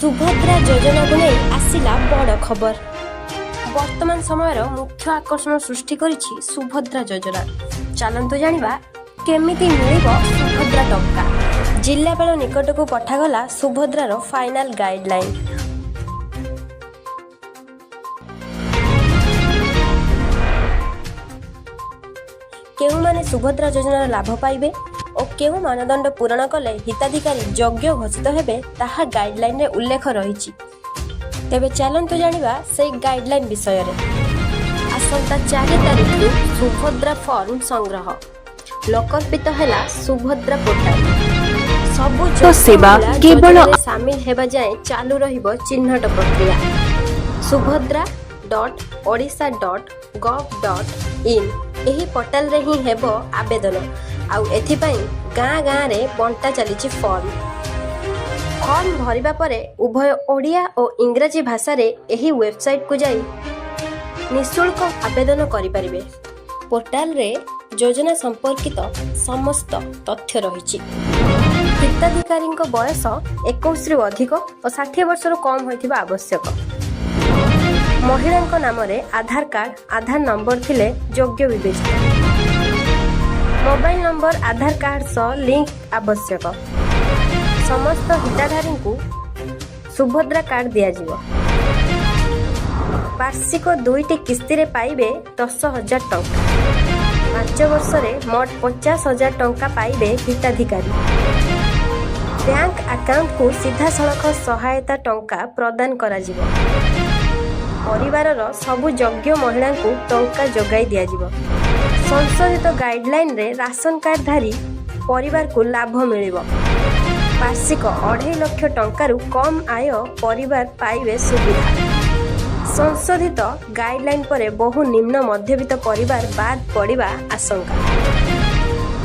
सुभद्रा योजना को नहीं आसिला बड़ खबर। वर्तमान समय मुख्य आकर्षण सृष्टि करिछि सुभद्रा योजना। चलंतु जानिबा केमिति मिलिबो सुभद्रा टंका। जिल्लापाल निकट को पठागला सुभद्रार फाइनाल गाइडलाइन। केउ माने सुभद्रा योजनार लाभ पाइबे और केउ मानदंड पूरण कले हिताधिकारी योग्य घोषित हेबे ताहा गाइडलाइन रे उल्लेख रहिछि। तेबे चलंतु जानिबा से गाइडलाइन विषय रे। आसंता 4 तारिख रु सुभद्रा फॉर्म संग्रह लोकर्पित हेला सुभद्रा पोर्टाल। सबु जो सेवा केवल शामिल हेबा जाय चालू रहिबो चिन्हट प्रक्रिया। subhadra.odisha.gov.in एही पोर्टाल रे ही हेबो आवेदन आउ एथिपाई गाँ गाँ रे बंटा चलीछि फॉर्म भरिबा परे उभय ओडिया और इंग्राजी भाषा रे एही वेबसाइट को जाई निःशुल्क आवेदन करि परिबे। पोर्टाल रे योजना संपर्कित समस्त तथ्य रहिछि। हिताधिकारी बयस 21 रु अधिक और 60 वर्ष कम होइथिबा आवश्यक। महिला नाम रे आधार कार्ड आधार नंबर थिले योग्य विवेचित। मोबाइल नंबर आधार कार्ड सह लिंक आवश्यक। समस्त हिताधारी को सुभद्रा कार्ड दिया जिवो। वार्षिक 2टी किस्ती रे पाइबे 10,000 टंका। 5 वर्ष रे मोट 50,000 टंका पाइबे हिताधिकारी। बैंक अकाउंट को सीधा सड़क सहायता टंका प्रदान करा जिवो। परिवारर सबु योग्य महिला को टंका जोगाई दिया जिवो। संशोधित गाइडलाइन रे राशन कार्ड धारी परिवार को लाभ मिलिबो। वार्षिक 2.5 लाख टंका रु कम आय परिवार पाइबे सुविधा। संशोधित गाइडलाइन परे बहु निम्न मध्यवित्त परिवार बाद पड़िबा आशंका।